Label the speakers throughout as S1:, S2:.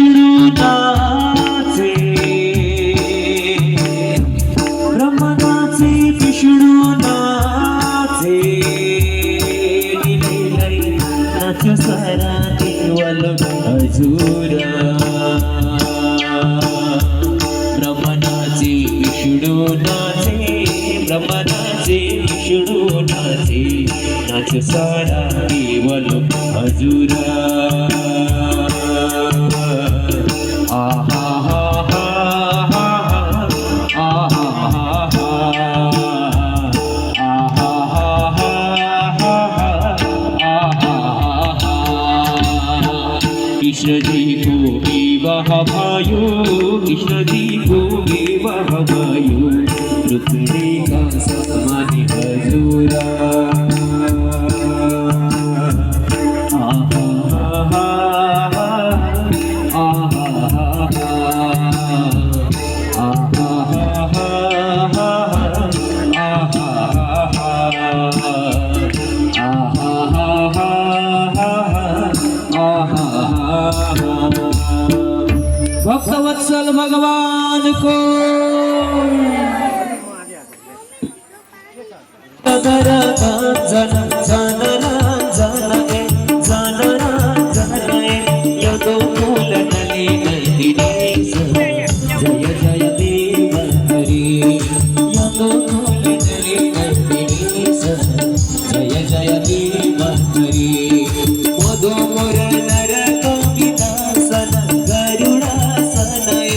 S1: विष्णुनाचे ब्रह्मनाचे विष्णुनाचे नाच सारा केवल हजूरा ब्रह्मनाचे विष्णुनाचे ब्रह्मनाचे विष्णुनाचे नाच सारा केवल हजूरा कृष्ण जी को विवाह भयो कृष्ण जी को विवाह भयो रुक्मिणी का सम्मान हजूरा भक्तवत्सल भगवान को यदो मूल नली नंदिनी जय जय देव हरि यदो मूल नली नंदिनी जय जय देव हरि मधु मोर नर कविदासन गरुडासनय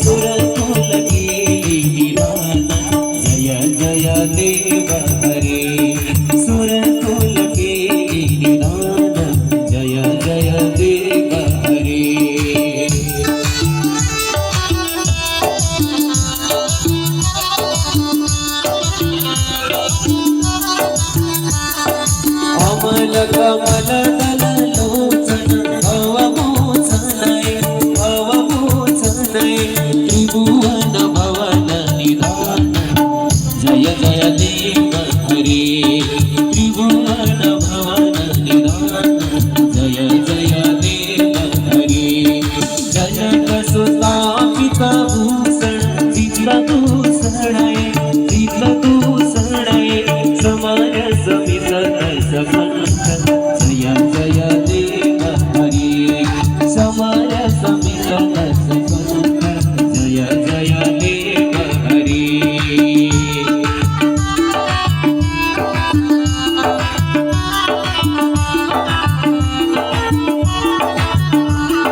S1: सुरकुल केली निदान जय जय देव हरि सुरकुल केली निदान जय जय देव हरि अमल कमल दल लोचन भवमोचनय त्रिभुवन भवन निधान जय जय देव हरि त्रिभुवन भवन निधान जय जय देव हरि जनक सुता पिता भूषण चित्रभूषणय समान समित सपंथ जय जय देव हरि समान समित सपंथ जय जय देव हरि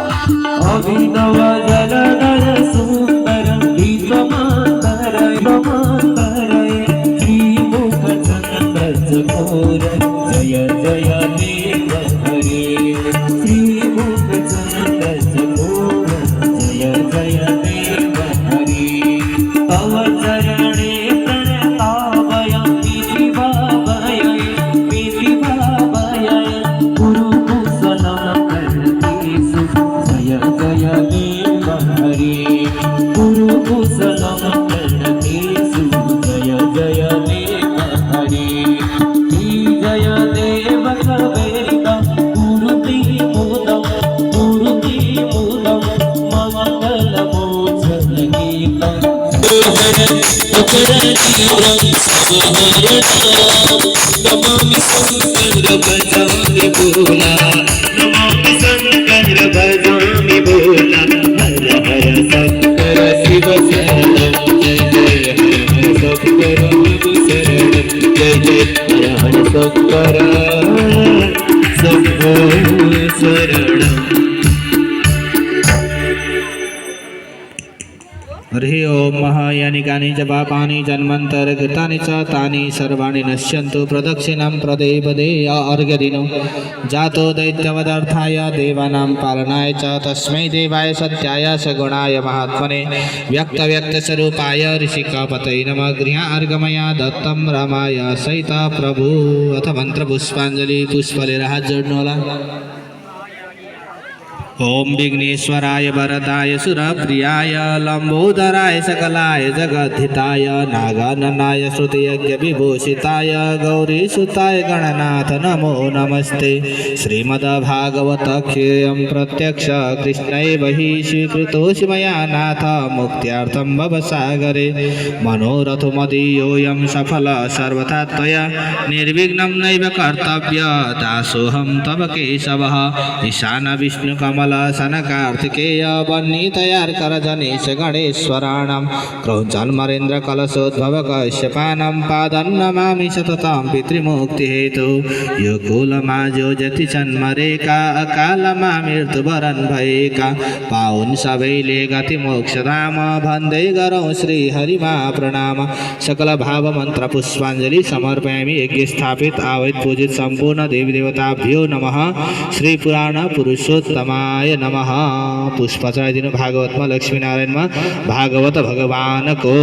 S1: अभिनव जलधर सुंदर गीतमांतरय श्रीमुख चंद्र चकोर जय जय देव हरि श्रीमुख चंद्र चकोर जय जय देव हरि तव चरणे प्रणतावय प्रीति भावय गुरु कुशलम करतेषु जय जय देव हरि गुरु कुशलम करतेषु जय जय देव हरि जय देव कवेदा गुरुति मोदम मंगल मोचन गीतम नमामि शंकर भजामि भोला नमामि शंकर भजामि भोला हर हर शंकर शिव शरणं जय जय हर शंकर शिव शरणं जय जय हर शंकर शंभो शरणं हरि ओम महायानिकानि च पापानि जन्मान्तरकृतानि च तानि सर्वाणि नश्यन्तु प्रदक्षिणां प्रदेवदेय अर्घ्यदिनो जातो दैत्यवदार्थाय देवानां पालनाय च तस्मै देवाय सत्याय सगुणाय महात्मने व्यक्तस्वरूपाय ऋषिकापतये नमः गृहार्घमया दत्तं रामाय सहिता प्रभु अथ मंत्रपुष्पांजलि पुष्पले हात जोडणं ओम विघ्नेश्वराय वरदाय सुरप्रियाय लंबोदराय सकलाय जगद्धिताय नागाननाय श्रुतियज्ञ विभूषिताय गौरीसुताय गणनाथ नमो नमस्ते। श्रीमद्भागवत क्षीरं प्रत्यक्ष कृष्णैव हि स्वीकृतोऽसि मया नाथ मुक्त्यार्थं भवसागरे मनोरथमदीयोऽयं सफल सर्वथा त्वया निर्विघ्नं नैव कर्तव्य दासोऽहं तव केशवः ईशान विष्णुकमल सनकार्तिकेय वह्नितयार कर जनेश गणेश्वराणां क्रौञ्चन्मरेन्द्र कलशोद्भव कश्यपानां पादं नमामि सततं पितृमुक्तिहेतु यो कुलमाजो जति जन्मरेखा अकालमामृत्युवरन् भयेका पाउन सबैले गति मोक्षधाम भन्दै गरौँ श्री हरिमा प्रणाम। सकल भाव मन्त्र पुष्पाञ्जलि समर्पयामि। यज्ञ स्थापित आवैत पूजित सम्पूर्ण देवी देवताभ्यो नमः। श्री पुराण पुरुषोत्तमाय नमः। पुष्प चढाइदिनु भागवतमा लक्ष्मीनारायणमा भागवत भगवानको।